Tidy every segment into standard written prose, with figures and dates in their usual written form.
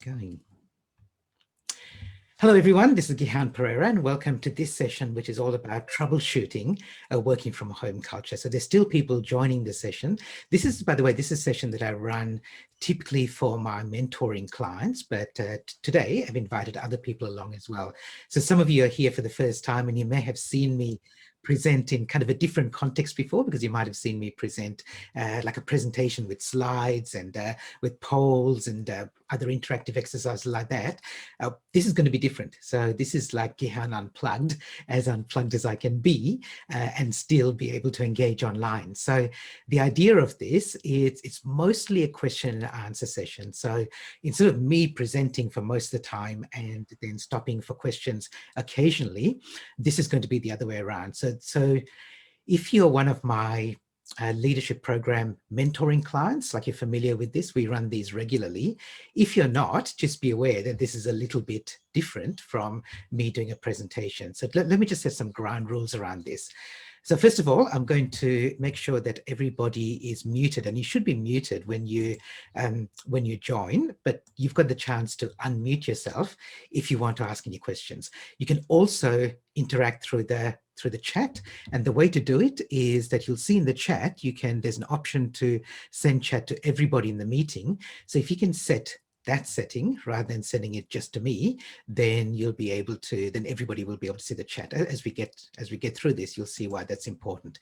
Going. Hello, everyone. This is Gihan Pereira, and welcome to this session, which is all about troubleshooting a working from home culture. So there's still people joining the session. This is, by the way, this is a session that I run typically for my mentoring clients, but today I've invited other people along as well. So some of you are here for the first time, and you may have seen me present in kind of a different context before, because you might have seen me present like a presentation with slides and with polls and other interactive exercises like that. This is going to be different. So this is like Gihan unplugged as I can be, and still be able to engage online. So the idea of this is it's mostly a question and answer session. So instead of me presenting for most of the time and then stopping for questions occasionally, this is going to be the other way around. So if you're one of my leadership program mentoring clients, like you're familiar with this, we run these regularly. If you're not, just be aware that this is a little bit different from me doing a presentation. So let me just set some ground rules around this. So first of all, I'm going to make sure that everybody is muted, and you should be muted when you join, but you've got the chance to unmute yourself if you want to ask any questions. You can also interact through the chat, and the way to do it is that you'll see in the chat, there's an option to send chat to everybody in the meeting. So if you can set that setting rather than sending it just to me, then then everybody will be able to see the chat. As we get through this, you'll see why that's important.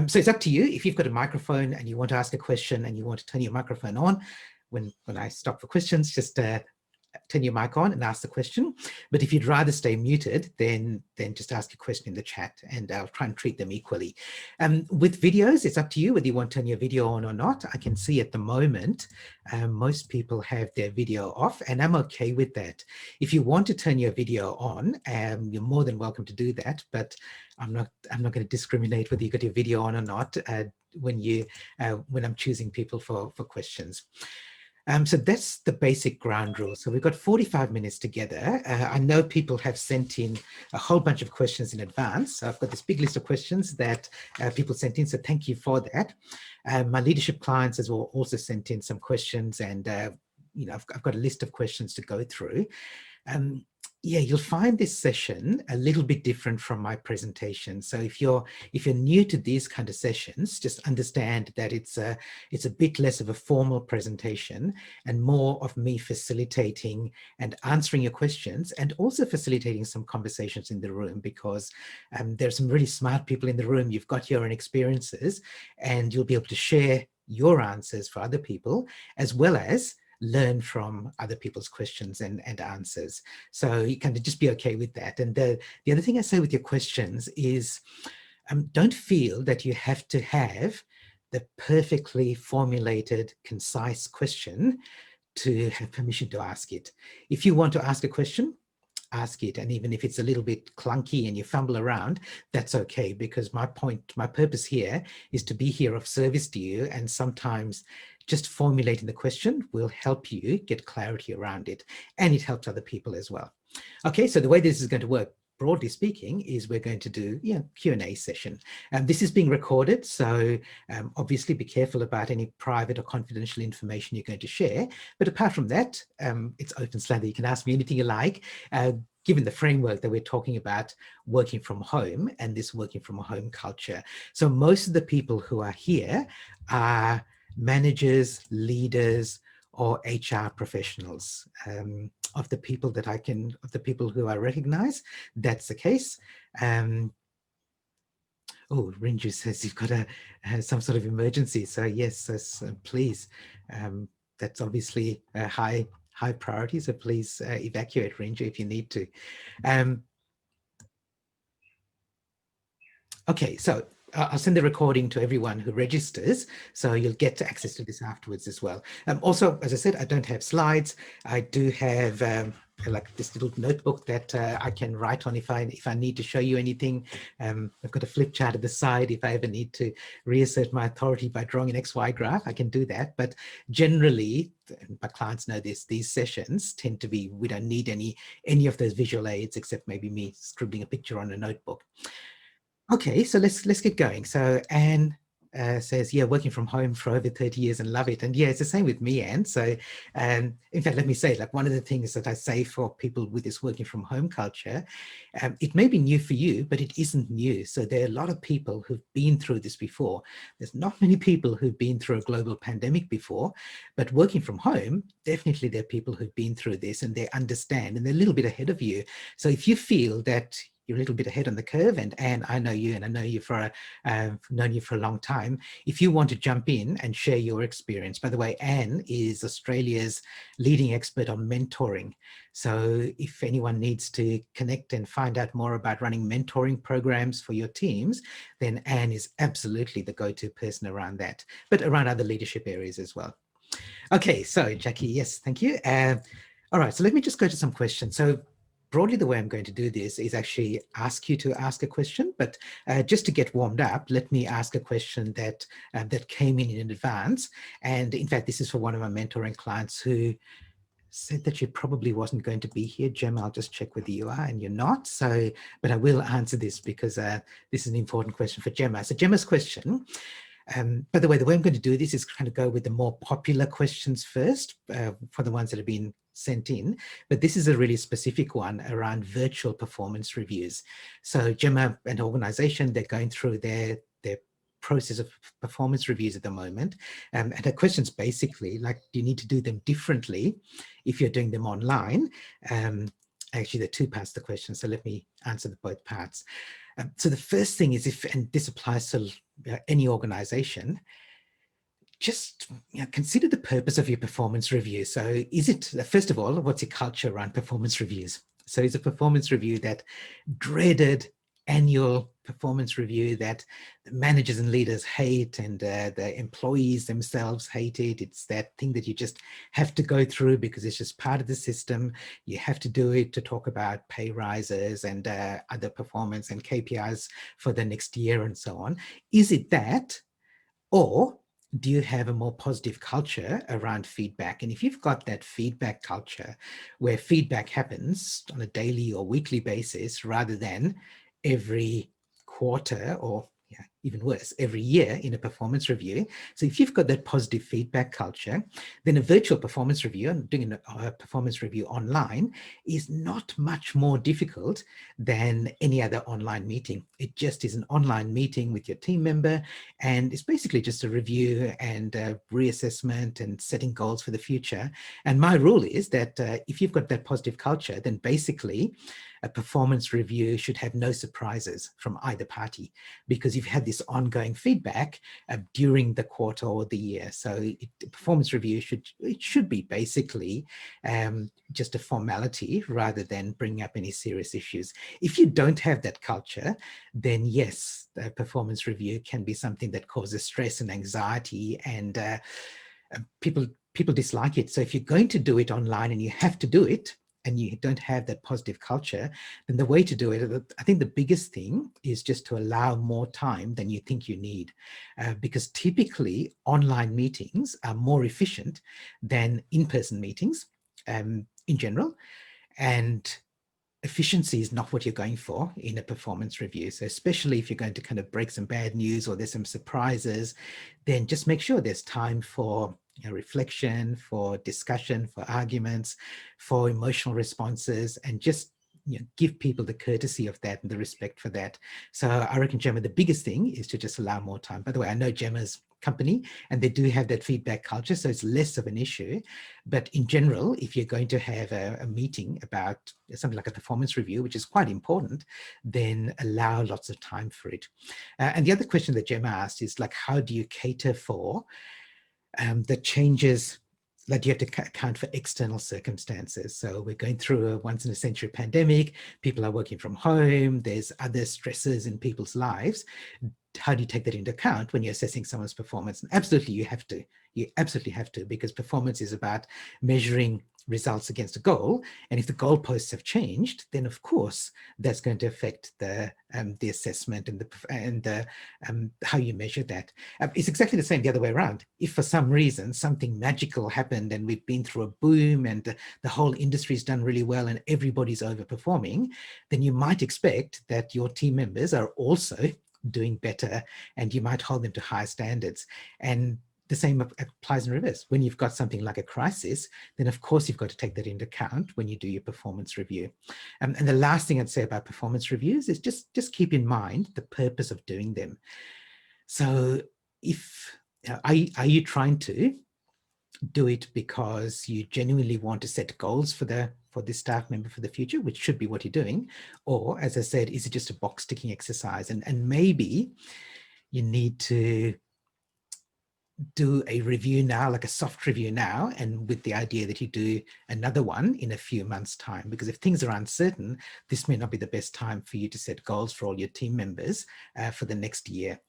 So it's up to you. If you've got a microphone and you want to ask a question and you want to turn your microphone on, when I stop for questions, just turn your mic on and ask the question. But if you'd rather stay muted, then just ask a question in the chat, and I'll try and treat them equally. With videos, it's up to you whether you want to turn your video on or not. I can see at the moment most people have their video off, and I'm okay with that. If you want to turn your video on, you're more than welcome to do that, but I'm not going to discriminate whether you got your video on or not when I'm choosing people for questions. So that's the basic ground rule. So we've got 45 minutes together. I know people have sent in a whole bunch of questions in advance. So I've got this big list of questions that people sent in, so thank you for that. My leadership clients as well also sent in some questions, and I've got a list of questions to go through. Yeah, you'll find this session a little bit different from my presentation. So if you're new to these kind of sessions, just understand that it's a bit less of a formal presentation and more of me facilitating and answering your questions, and also facilitating some conversations in the room, because there's some really smart people in the room. You've got your own experiences, and you'll be able to share your answers for other people, as well as learn from other people's questions and answers. So you kind of just be okay with that. And the other thing I say with your questions is don't feel that you have to have the perfectly formulated, concise question to have permission to ask it. If you want to ask a question, ask it. And even if it's a little bit clunky and you fumble around, that's okay, because my purpose here is to be here of service to you. And sometimes just formulating the question will help you get clarity around it, and it helps other people as well. Okay, so the way this is going to work, broadly speaking, is we're going to do Q&A session. This is being recorded, so obviously be careful about any private or confidential information you're going to share. But apart from that, it's open slather. You can ask me anything you like, given the framework that we're talking about, working from home and this working from home culture. So most of the people who are here are managers, leaders, or HR professionals. Of the people who I recognize, that's the case. Oh, Rinju says you've got some sort of emergency. So yes, please. That's obviously a high priority. So please evacuate, Rinju, if you need to. Okay, so I'll send the recording to everyone who registers, so you'll get access to this afterwards as well. Also, as I said, I don't have slides. I do have like this little notebook that I can write on if I need to show you anything. I've got a flip chart at the side. If I ever need to reassert my authority by drawing an XY graph, I can do that. But generally, my clients know this, these sessions tend to be, we don't need any of those visual aids except maybe me scribbling a picture on a notebook. Okay, so let's get going. So Anne says, yeah, working from home for over 30 years and love it. And yeah, it's the same with me, Anne. So in fact, let me say, like one of the things that I say for people with this working from home culture, it may be new for you, but it isn't new. So there are a lot of people who've been through this before. There's not many people who've been through a global pandemic before, but working from home, definitely there are people who've been through this and they understand and they're a little bit ahead of you. So if you feel that you're a little bit ahead on the curve, and Anne, I know you, and I know you known you for a long time. If you want to jump in and share your experience, by the way, Anne is Australia's leading expert on mentoring. So if anyone needs to connect and find out more about running mentoring programs for your teams, then Anne is absolutely the go-to person around that, but around other leadership areas as well. Okay, so Jackie, yes, thank you. All right, so let me just go to some questions. So broadly, the way I'm going to do this is actually ask you to ask a question, but just to get warmed up, let me ask a question that that came in advance. And in fact, this is for one of my mentoring clients who said that she probably wasn't going to be here. Gemma, I'll just check whether you are, and you're not. So, but I will answer this because this is an important question for Gemma. So Gemma's question, by the way I'm going to do this is kind of go with the more popular questions first for the ones that have been sent in, but this is a really specific one around virtual performance reviews. So Gemma and the organization, they're going through their process of performance reviews at the moment. And the question's basically like, do you need to do them differently if you're doing them online? Actually, there are two parts to the question, so let me answer the both parts. So the first thing is, if, and this applies to any organization, just consider the purpose of your performance review. So is it, first of all, what's your culture around performance reviews? So is a performance review that dreaded annual performance review that the managers and leaders hate and the employees themselves hate it? It's that thing that you just have to go through because it's just part of the system. You have to do it to talk about pay rises and other performance and KPIs for the next year and so on. Is it that? Or do you have a more positive culture around feedback? And if you've got that feedback culture where feedback happens on a daily or weekly basis rather than every quarter or even worse, every year in a performance review. So if you've got that positive feedback culture, then a virtual performance review and doing a performance review online is not much more difficult than any other online meeting. It just is an online meeting with your team member, and it's basically just a review and a reassessment and setting goals for the future. And my rule is that if you've got that positive culture, then basically a performance review should have no surprises from either party, because you've had this ongoing feedback during the quarter or the year. So the performance review should be basically just a formality rather than bringing up any serious issues. If you don't have that culture, then yes, the performance review can be something that causes stress and anxiety, and people dislike it. So if you're going to do it online and you have to do it, and you don't have that positive culture, then the way to do it, I think the biggest thing is just to allow more time than you think you need. Because typically online meetings are more efficient than in-person meetings in general. And efficiency is not what you're going for in a performance review. So especially if you're going to kind of break some bad news or there's some surprises, then just make sure there's time for reflection, for discussion, for arguments, for emotional responses, and just give people the courtesy of that and the respect for that. So I reckon, Gemma, the biggest thing is to just allow more time. By the way, I know Gemma's company and they do have that feedback culture, so it's less of an issue. But in general, if you're going to have a meeting about something like a performance review, which is quite important, then allow lots of time for it. And the other question that Gemma asked is like, how do you cater for the changes that you have to account for external circumstances? So we're going through a once in a century pandemic, people are working from home, there's other stresses in people's lives. How do you take that into account when you're assessing someone's performance? And absolutely, you have to. You absolutely have to, because performance is about measuring results against a goal. And if the goalposts have changed, then of course that's going to affect the assessment and the how you measure that. It's exactly the same the other way around. If for some reason something magical happened and we've been through a boom and the whole industry's done really well and everybody's overperforming, then you might expect that your team members are also doing better, and you might hold them to higher standards. And the same applies in reverse. When you've got something like a crisis, then of course you've got to take that into account when you do your performance review. And the last thing I'd say about performance reviews is just keep in mind the purpose of doing them. So if, are you trying to do it because you genuinely want to set goals for this staff member for the future, which should be what you're doing? Or, as I said, is it just a box ticking exercise? And maybe you need to do a review now, like a soft review now, and with the idea that you do another one in a few months' time. Because if things are uncertain, this may not be the best time for you to set goals for all your team members for the next year.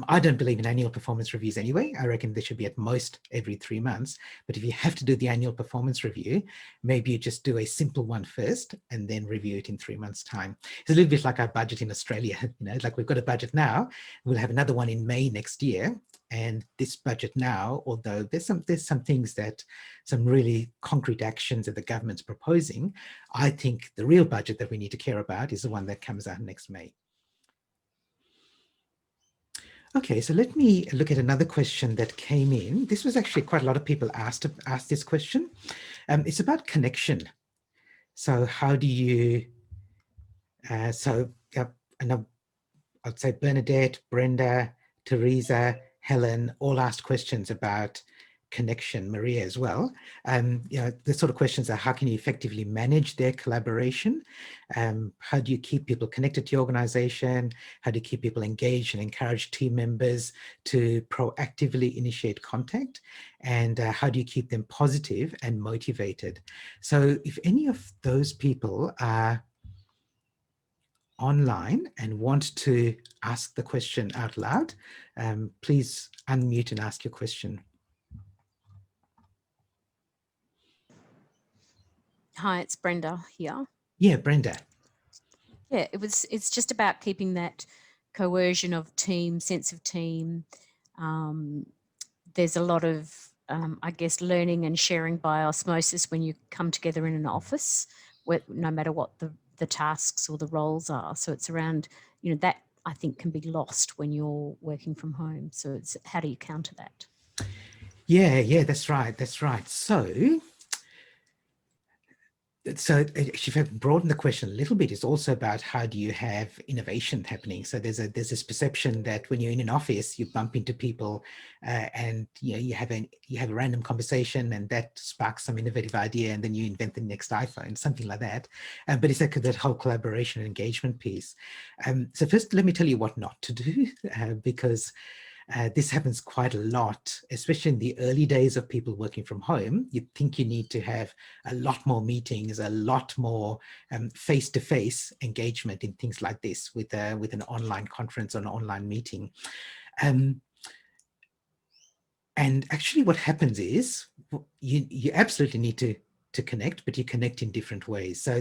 I don't believe in annual performance reviews anyway. I reckon they should be at most every 3 months. But if you have to do the annual performance review, maybe you just do a simple one first and then review it in 3 months' time. It's a little bit like our budget in Australia. Like we've got a budget now, we'll have another one in May next year. And this budget now, although there's some things that, some really concrete actions that the government's proposing, I think the real budget that we need to care about is the one that comes out next May. Okay, so let me look at another question that came in. This was actually quite a lot of people asked this question. It's about connection. So how do you, and I'd say Bernadette, Brenda, Teresa, Helen all asked questions about connection, Maria as well. The sort of questions are, how can you effectively manage their collaboration? How do you keep people connected to your organization? How do you keep people engaged and encourage team members to proactively initiate contact? And how do you keep them positive and motivated? So if any of those people are online and want to ask the question out loud, please unmute and ask your question. Hi, it's Brenda here. Yeah, Brenda. Yeah, it's just about keeping that coercion of team, sense of team. There's a lot of, I guess, learning and sharing by osmosis when you come together in an office, no matter what the tasks or the roles are. So it's around, that I think can be lost when you're working from home. So it's, how do you counter that? Yeah, that's right. So if I broaden the question a little bit, it's also about how do you have innovation happening. So there's this perception that when you're in an office, you bump into people and you have a random conversation and that sparks some innovative idea, and then you invent the next iPhone, something like that. But it's that whole collaboration and engagement piece. So first, let me tell you what not to do, because this happens quite a lot, especially in the early days of people working from home. You'd think you need to have a lot more meetings, a lot more face-to-face engagement in things like this with an online conference or an online meeting. And actually what happens is you absolutely need to connect, but you connect in different ways. So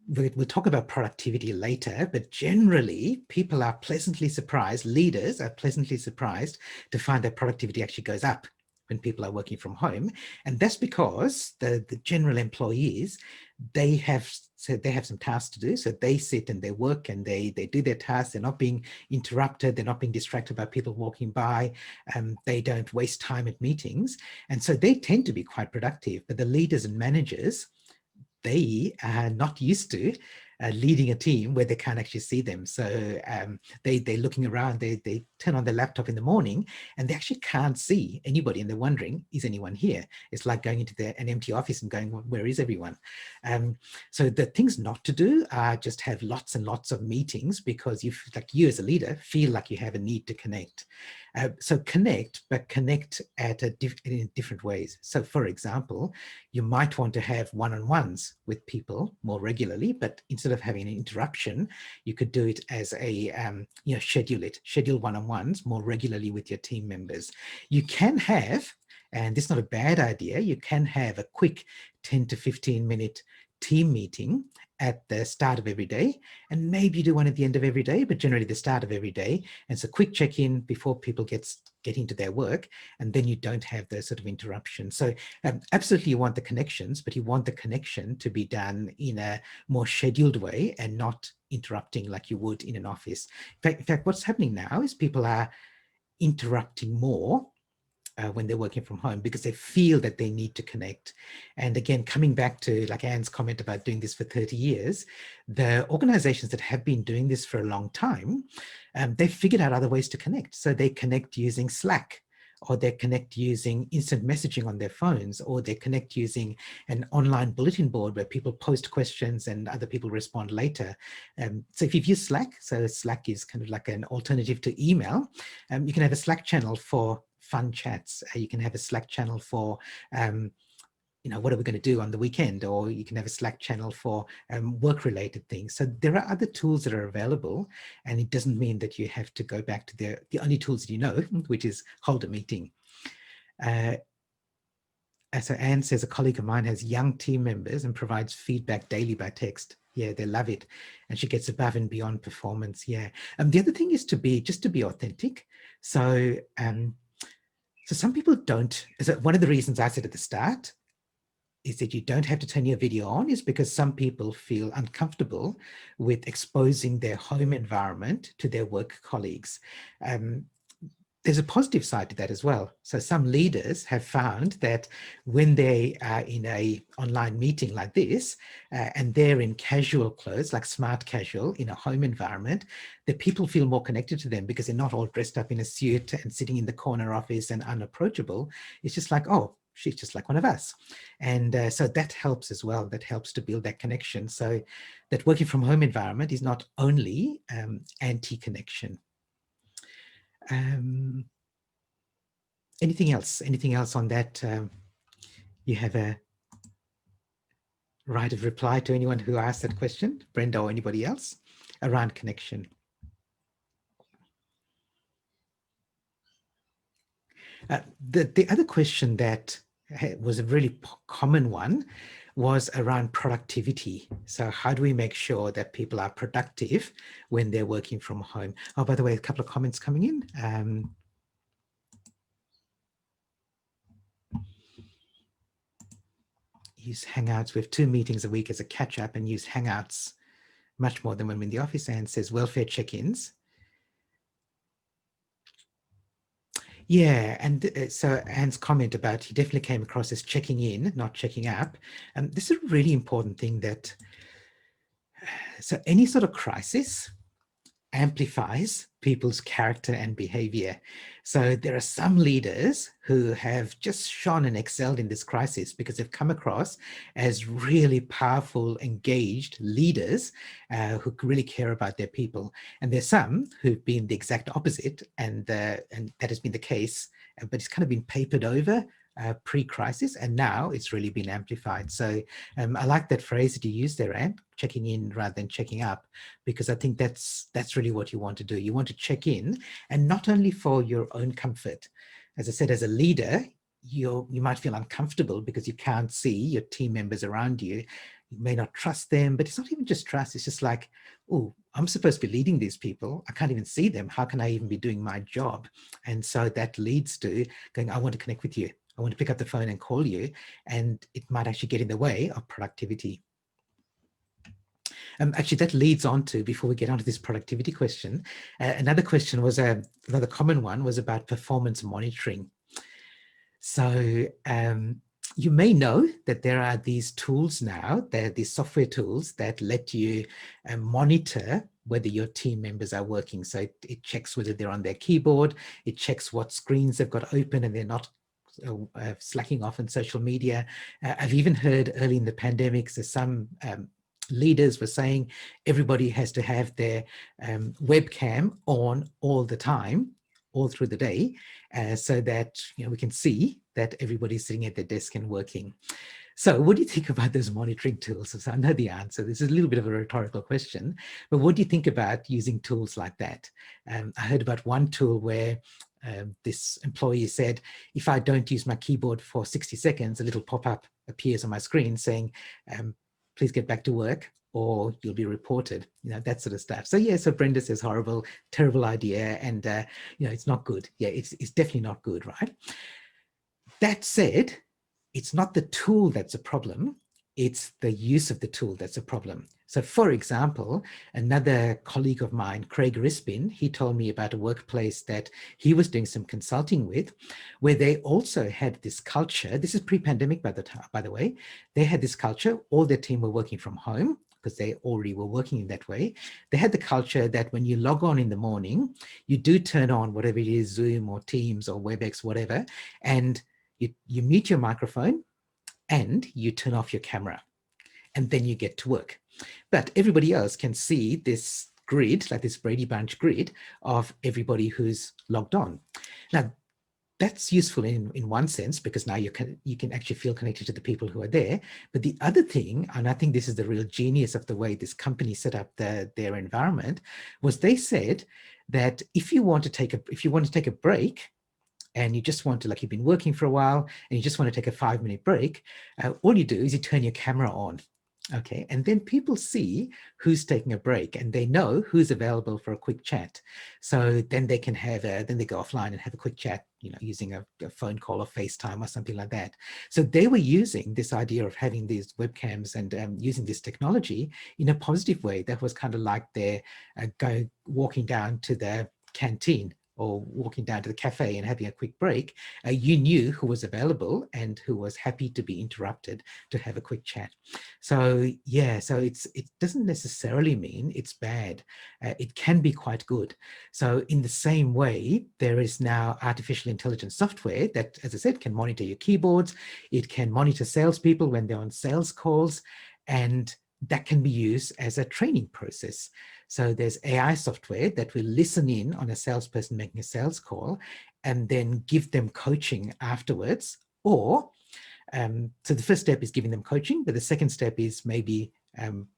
we'll talk about productivity later, but generally people are pleasantly surprised, leaders are pleasantly surprised to find that productivity actually goes up when people are working from home. And that's because the general employees, they have some tasks to do. So they sit and they work and they do their tasks. They're not being interrupted. They're not being distracted by people walking by. They don't waste time at meetings. And so they tend to be quite productive. But the leaders and managers, they are not used to leading a team where they can't actually see them. So they're looking around, they turn on their laptop in the morning and they actually can't see anybody, and they're wondering, is anyone here? It's like going into an empty office and going, where is everyone? So the things not to do are just have lots and lots of meetings, because you as a leader feel like you have a need to connect. So connect, but connect in different ways. So for example, you might want to have one-on-ones with people more regularly, but instead of having an interruption, you could do it as a, schedule one-on-ones more regularly with your team members. You can have, and this is not a bad idea, you can have a quick 10 to 15 minute team meeting at the start of every day, and maybe you do one at the end of every day, but generally the start of every day. And so quick check-in before people get into their work, and then you don't have those sort of interruptions. So absolutely you want the connections, but you want the connection to be done in a more scheduled way and not interrupting like you would in an office. In fact, what's happening now is people are interrupting more when they're working from home because they feel that they need to connect. And again, coming back to like Anne's comment about doing this for 30 years, the organizations that have been doing this for a long time, they've figured out other ways to connect. So they connect using Slack, or they connect using instant messaging on their phones, or they connect using an online bulletin board where people post questions and other people respond later. So if you've used Slack, so Slack is kind of like an alternative to email, you can have a Slack channel for fun chats. You can have a Slack channel for what are we going to do on the weekend? Or you can have a Slack channel for work-related things. So there are other tools that are available, and it doesn't mean that you have to go back to the only tools that you know, which is hold a meeting. So Anne says, a colleague of mine has young team members and provides feedback daily by text. Yeah, they love it. And she gets above and beyond performance. Yeah. The other thing is to be authentic. So, so some people don't, so one of the reasons I said at the start is that you don't have to turn your video on is because some people feel uncomfortable with exposing their home environment to their work colleagues. There's a positive side to that as well. So some leaders have found that when they are in a online meeting like this, and they're in casual clothes, like smart casual in a home environment, the people feel more connected to them because they're not all dressed up in a suit and sitting in the corner office and unapproachable. It's just like, oh, she's just like one of us. And so that helps as well. That helps to build that connection. So that working from home environment is not only anti-connection. Anything else on that? You have a right of reply to anyone who asked that question, Brenda or anybody else, around connection. The other question that was a really common one was around productivity. So how do we make sure that people are productive when they're working from home? Oh, by the way, a couple of comments coming in. Use Hangouts. We have 2 meetings a week as a catch-up and use Hangouts much more than when we're in the office. And says welfare check-ins. Yeah, and so Anne's comment about he definitely came across as checking in, not checking up. And this is a really important thing that, so any sort of crisis amplifies people's character and behavior. So there are some leaders who have just shone and excelled in this crisis because they've come across as really powerful, engaged leaders who really care about their people. And there's some who've been the exact opposite, and that has been the case, but it's kind of been papered over pre-crisis, and now it's really been amplified. So I like that phrase that you used there, Anne, checking in rather than checking up, because I think that's really what you want to do. You want to check in, and not only for your own comfort. As I said, as a leader, you might feel uncomfortable because you can't see your team members around you. You may not trust them, but it's not even just trust. It's just like, oh, I'm supposed to be leading these people. I can't even see them. How can I even be doing my job? And so that leads to going, I want to connect with you. I want to pick up the phone and call you, and it might actually get in the way of productivity. Actually, that leads on to, before we get onto this productivity question, another question was, another common one was about performance monitoring. So you may know that there are these tools now, there are these software tools that let you monitor whether your team members are working. So it checks whether they're on their keyboard, it checks what screens they've got open and they're not slacking off on social media. I've even heard early in the pandemic, so some leaders were saying everybody has to have their webcam on all the time, all through the day, so that we can see that everybody's sitting at their desk and working. So what do you think about those monitoring tools? So I know the answer. This is a little bit of a rhetorical question, but what do you think about using tools like that? I heard about one tool where this employee said, if I don't use my keyboard for 60 seconds, a little pop-up appears on my screen saying, please get back to work, or you'll be reported, that sort of stuff. So yeah, so Brenda says horrible, terrible idea. And, it's not good. Yeah, it's definitely not good, right? That said, it's not the tool that's a problem. It's the use of the tool that's a problem. So for example, another colleague of mine, Craig Rispin, he told me about a workplace that he was doing some consulting with, where they also had this culture. This is pre-pandemic, by the way. They had this culture. All their team were working from home because they already were working in that way. They had the culture that when you log on in the morning, you do turn on whatever it is, Zoom or Teams or WebEx, whatever, and you mute your microphone and you turn off your camera, and then you get to work. But everybody else can see this grid, like this Brady Bunch grid of everybody who's logged on. Now, that's useful in one sense, because now you can actually feel connected to the people who are there. But the other thing, and I think this is the real genius of the way this company set up their environment, was they said that if you want to take a break, and you just want to, like, you've been working for a while and you just want to take a 5-minute break, all you do is you turn your camera on. Okay, and then people see who's taking a break and they know who's available for a quick chat. So then they can then they go offline and have a quick chat, using a phone call or FaceTime or something like that. So they were using this idea of having these webcams and using this technology in a positive way. That was kind of like they're walking down to the canteen or walking down to the cafe and having a quick break. You knew who was available and who was happy to be interrupted to have a quick chat. So yeah, so it doesn't necessarily mean it's bad. It can be quite good. So in the same way, there is now artificial intelligence software that, as I said, can monitor your keyboards. It can monitor salespeople when they're on sales calls, and that can be used as a training process. So there's AI software that will listen in on a salesperson making a sales call and then give them coaching afterwards. Or, so the first step is giving them coaching, but the second step is maybe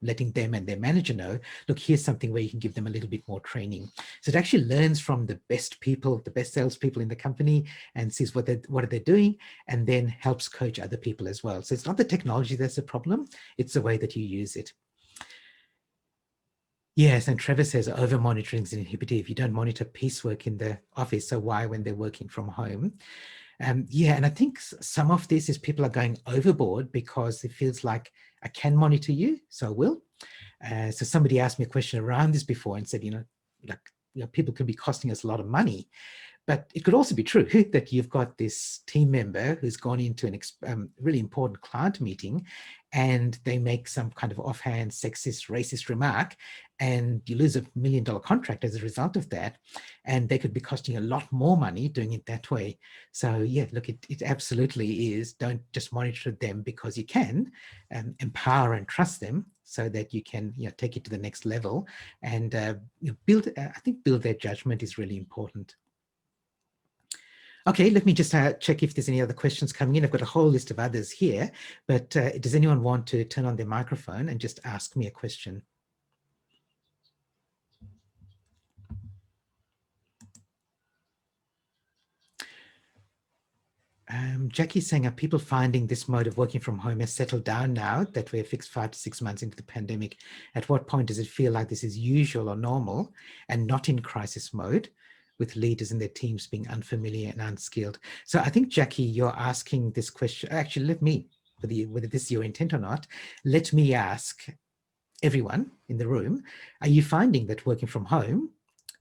letting them and their manager know, look, here's something where you can give them a little bit more training. So it actually learns from the best people, the best salespeople in the company, and sees what are they doing, and then helps coach other people as well. So it's not the technology that's the problem, it's the way that you use it. Yes, and Trevor says over-monitoring is inhibitive. You don't monitor piecework in the office, so why when they're working from home? Yeah, and I think some of this is people are going overboard because it feels like I can monitor you, so I will. So somebody asked me a question around this before and said, people can be costing us a lot of money. But it could also be true that you've got this team member who's gone into an really important client meeting and they make some kind of offhand sexist, racist remark, and you lose $1 million contract as a result of that. And they could be costing a lot more money doing it that way. So yeah, look, it absolutely is. Don't just monitor them because you can, empower and trust them so that you can take it to the next level and build their judgment is really important. Okay, let me just check if there's any other questions coming in. I've got a whole list of others here, but does anyone want to turn on their microphone and just ask me a question? Jackie's saying, are people finding this mode of working from home has settled down now that we're fixed 5 to 6 months into the pandemic? At what point does it feel like this is usual or normal and not in crisis mode, with leaders and their teams being unfamiliar and unskilled? So I think, Jackie, you're asking this question. Actually, let me, whether this is your intent or not, let me ask everyone in the room, are you finding that working from home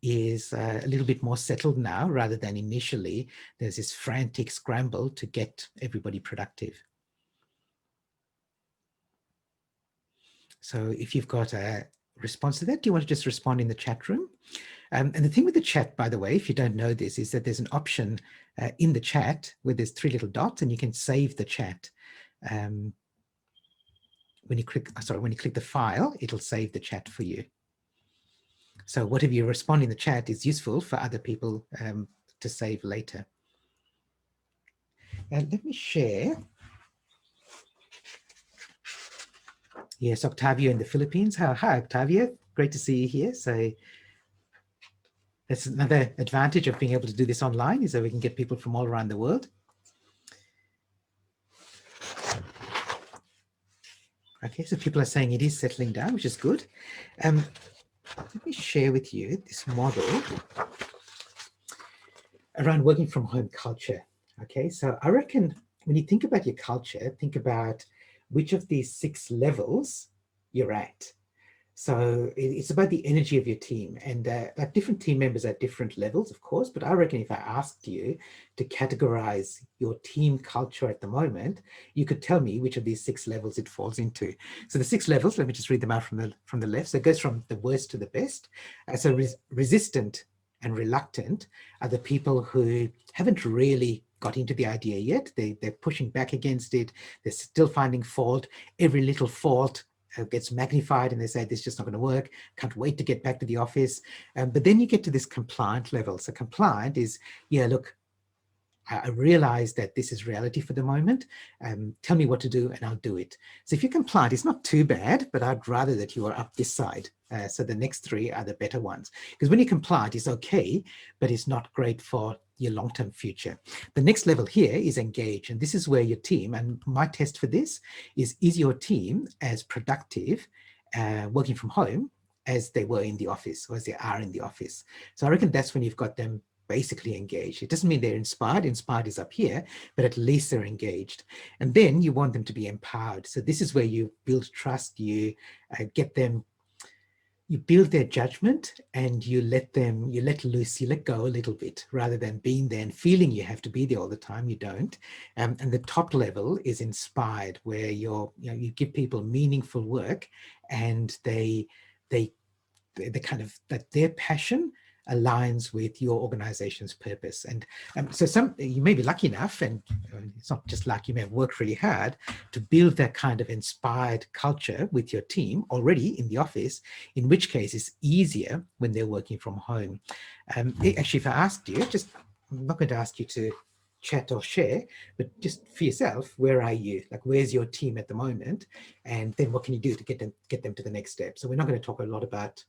is a little bit more settled now rather than initially there's this frantic scramble to get everybody productive? So if you've got a response to that, do you want to just respond in the chat room? And the thing with the chat, by the way, if you don't know this, is that there's an option in the chat where there's 3 little dots and you can save the chat. When you click the file, it'll save the chat for you. So whatever you respond in the chat is useful for other people to save later. And let me share. Yes, Octavio in the Philippines. Hi, Octavio. Great to see you here. So that's another advantage of being able to do this online, is that we can get people from all around the world. Okay, so people are saying it is settling down, which is good. Let me share with you this model around working from home culture. Okay, so I reckon when you think about your culture, think about which of these 6 levels you're at. So it's about the energy of your team, and like different team members at different levels, of course. But I reckon if I asked you to categorize your team culture at the moment, you could tell me which of these 6 levels it falls into. So the 6 levels, let me just read them out from the left. So it goes from the worst to the best. So resistant and reluctant are the people who haven't really got into the idea yet. They're pushing back against it. They're still finding fault. Every little fault gets magnified, and they say this is just not going to work. Can't wait to get back to the office. But then you get to this compliant level. So compliant is, yeah, look, I realize that this is reality for the moment. Tell me what to do and I'll do it. So if you're compliant, it's not too bad, but I'd rather that you are up this side. So the next 3 are the better ones. Because when you're compliant, it's okay, but it's not great for your long-term future. The next level here is engage. And this is where your team, and my test for this is your team as productive working from home as they were in the office, or as they are in the office. So I reckon that's when you've got them basically engaged. It doesn't mean they're inspired. Inspired is up here, but at least they're engaged. And then you want them to be empowered. So this is where you build trust, you get them, you build their judgment, and you let loose, you let go a little bit, rather than being there and feeling you have to be there all the time. You don't. And the top level is inspired, where you give people meaningful work, and they kind of that their passion aligns with your organization's purpose. And so you may be lucky enough, and it's not just luck, you may have worked really hard to build that kind of inspired culture with your team already in the office, in which case it's easier when they're working from home. Actually, if I asked you, I'm not going to ask you to chat or share, but just for yourself, where are you? Like, where's your team at the moment? And then what can you do to get them to the next step? So we're not going to talk a lot about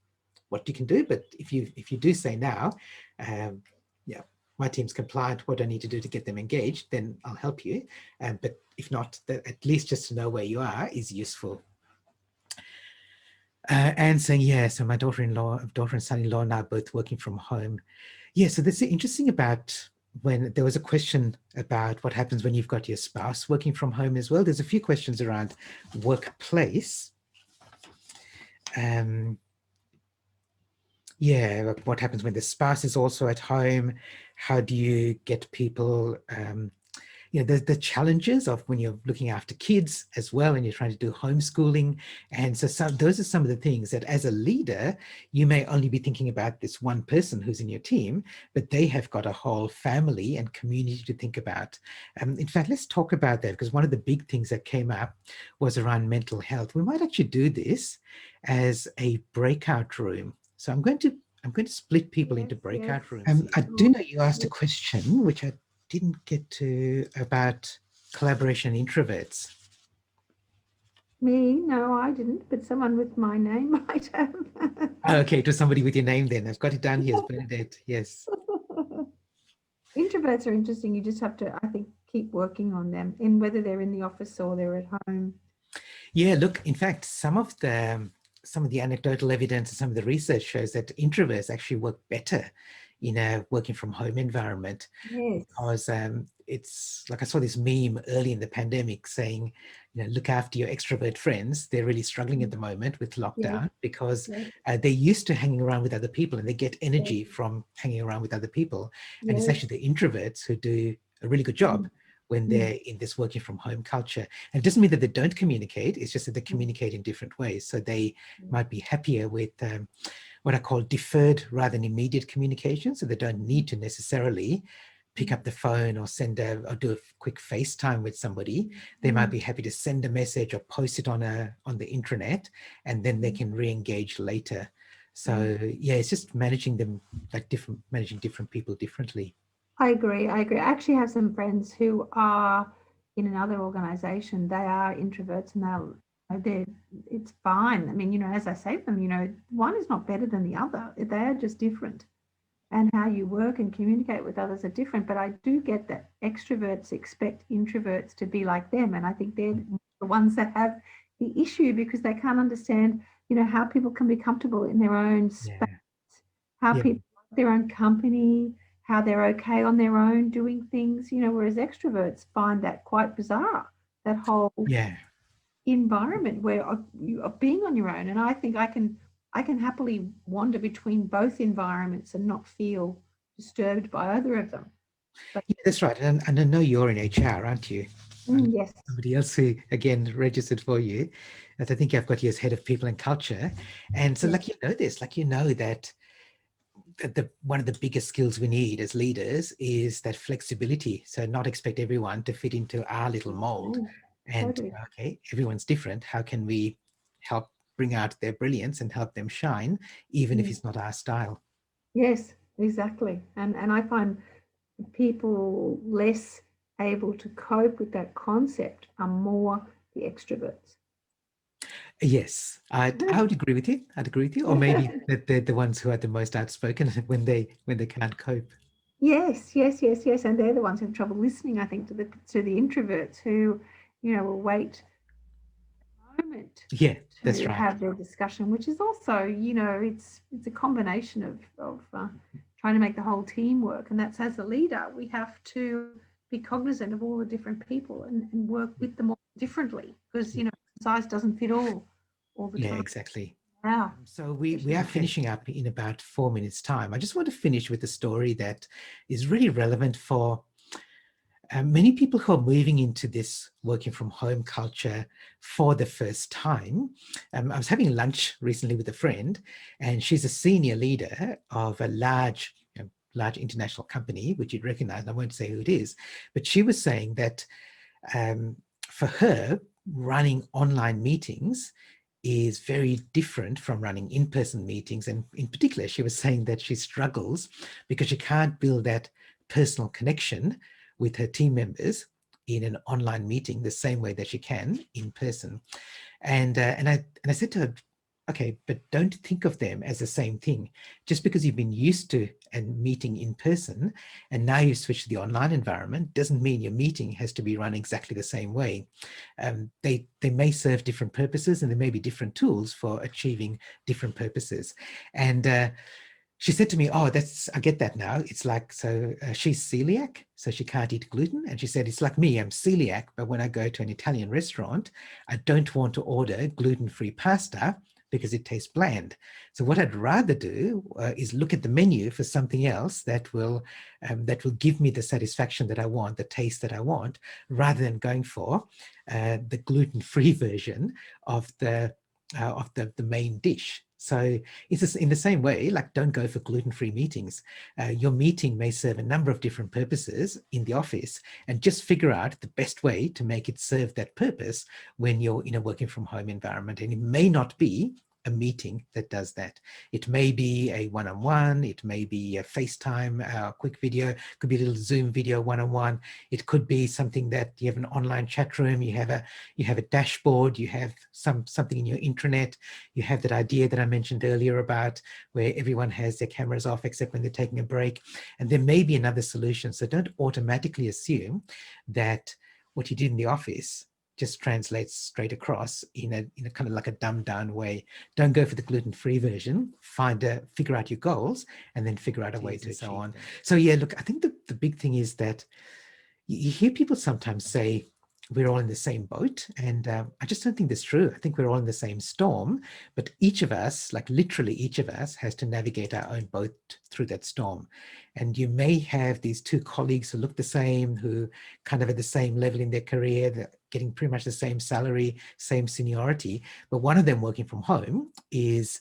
what you can do, but if you do say now, yeah, my team's compliant, what do I need to do to get them engaged, then I'll help you. But if not, at least just to know where you are is useful. And saying, yeah, so my daughter and son-in-law now both working from home. Yeah, so that's interesting about when there was a question about what happens when you've got your spouse working from home as well. There's a few questions around workplace. Yeah, what happens when the spouse is also at home? How do you get people, the challenges of when you're looking after kids as well, and you're trying to do homeschooling. And so those are some of the things that as a leader, you may only be thinking about this one person who's in your team, but they have got a whole family and community to think about. In fact, let's talk about that, because one of the big things that came up was around mental health. We might actually do this as a breakout room. So I'm going to split people into breakout rooms. I do know you asked a question, which I didn't get to, about collaboration introverts. Me? No, I didn't, but someone with my name might have. Okay, to somebody with your name then. I've got it down here as Bernadette, yes. Introverts are interesting. You just have to, I think, keep working on them, in whether they're in the office or they're at home. Yeah, look, in fact, some of the anecdotal evidence and some of the research shows that introverts actually work better in a working from home environment. Yes. Because it's like, I saw this meme early in the pandemic saying, look after your extrovert friends. They're really struggling at the moment with lockdown, because they're used to hanging around with other people, and they get energy from hanging around with other people. And it's actually the introverts who do a really good job when they're in this working from home culture. And it doesn't mean that they don't communicate, it's just that they communicate in different ways. So they might be happier with what I call deferred rather than immediate communication. So they don't need to necessarily pick up the phone or or do a quick FaceTime with somebody. They might be happy to send a message or post it on the intranet, and then they can re-engage later. So yeah, it's just managing them managing different people differently. I agree. I actually have some friends who are in another organization. They are introverts, and it's fine. I mean, as I say to them, one is not better than the other. They are just different. And how you work and communicate with others are different. But I do get that extroverts expect introverts to be like them. And I think they're the ones that have the issue because they can't understand, how people can be comfortable in their own space, Yeah. how Yeah. people like their own company, how they're okay on their own doing things, whereas extroverts find that quite bizarre, that whole Yeah. environment where you are being on your own. And I think I can happily wander between both environments and not feel disturbed by either of them. But Yeah, that's right. And I know you're in HR, aren't you? And yes, somebody else who, again, registered for you. As I think I've got you as head of people and culture. And so, yeah, like, this, like, that one of the biggest skills we need as leaders is that flexibility. So not expect everyone to fit into our little mold. And totally. okay, everyone's different. How can we help bring out their brilliance and help them shine, even if Mm. it's not our style? Yes, exactly. And I find people less able to cope with that concept are more the extroverts. Yes, I would agree with you. I'd agree with you. Or maybe that they're the ones who are the most outspoken when they can't cope. Yes, yes, yes, yes. And they're the ones who have trouble listening, I think, to the introverts who, will wait a moment Yeah, that's to right. have their discussion, which is also, it's a combination of trying to make the whole team work. And that's, as a leader, we have to be cognizant of all the different people and work with them all differently because, size doesn't fit all the Yeah, time. exactly. Yeah. So we are finishing up in about 4 minutes time. I just want to finish with a story that is really relevant for many people who are moving into this working from home culture for the first time. I was having lunch recently with a friend, and she's a senior leader of a large international company, which you'd recognize. I won't say who it is, but she was saying that um, for her, running online meetings is very different from running in-person meetings. And in particular, she was saying that she struggles because she can't build that personal connection with her team members in an online meeting the same way that she can in person. And I said to her, okay, but don't think of them as the same thing. Just because you've been used to and meeting in person and now you switch to the online environment doesn't mean your meeting has to be run exactly the same way. They may serve different purposes and there may be different tools for achieving different purposes. And she said to me, oh, I get that now. It's like, so she's celiac, so she can't eat gluten. And she said, it's like me, I'm celiac, but when I go to an Italian restaurant, I don't want to order gluten-free pasta because it tastes bland. So what I'd rather do is look at the menu for something else that will give me the satisfaction that I want, the taste that I want, rather than going for the gluten-free version of the main dish. So it's just in the same way, like don't go for gluten-free meetings. Your meeting may serve a number of different purposes in the office, and just figure out the best way to make it serve that purpose when you're in a working from home environment. And it may not be a meeting that does that. It may be a one-on-one, it may be a FaceTime, a quick video, it could be a little Zoom video one-on-one. It could be something that you have an online chat room, you have a dashboard, you have something in your intranet, you have that idea that I mentioned earlier about where everyone has their cameras off except when they're taking a break. And there may be another solution. So don't automatically assume that what you did in the office just translates straight across in a kind of like a dumbed down way. Don't go for the gluten-free version. Figure out your goals and then figure out a way to so on. So yeah, look, I think the big thing is that you hear people sometimes say, we're all in the same boat. And I just don't think that's true. I think we're all in the same storm, but each of us, like literally each of us, has to navigate our own boat through that storm. And you may have these two colleagues who look the same, who kind of at the same level in their career, they're getting pretty much the same salary, same seniority, but one of them working from home is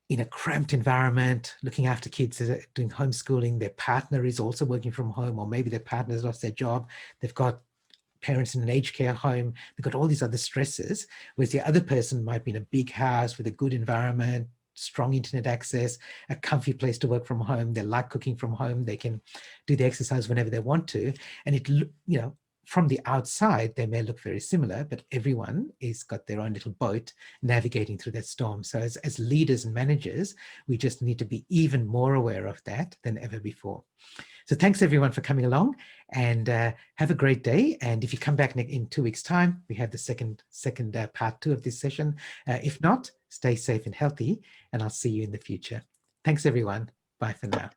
in a cramped environment, looking after kids, doing homeschooling. Their partner is also working from home, or maybe their partner has lost their job. They've got parents in an aged care home. They've got all these other stresses, whereas the other person might be in a big house with a good environment, strong internet access, a comfy place to work from home. They like cooking from home. They can do the exercise whenever they want to. And from the outside, they may look very similar, but everyone is got their own little boat navigating through that storm. So as leaders and managers, we just need to be even more aware of that than ever before. So thanks everyone for coming along, and have a great day. And if you come back in 2 weeks' time, we have the second part 2 of this session. If not, stay safe and healthy, and I'll see you in the future. Thanks everyone. Bye for now.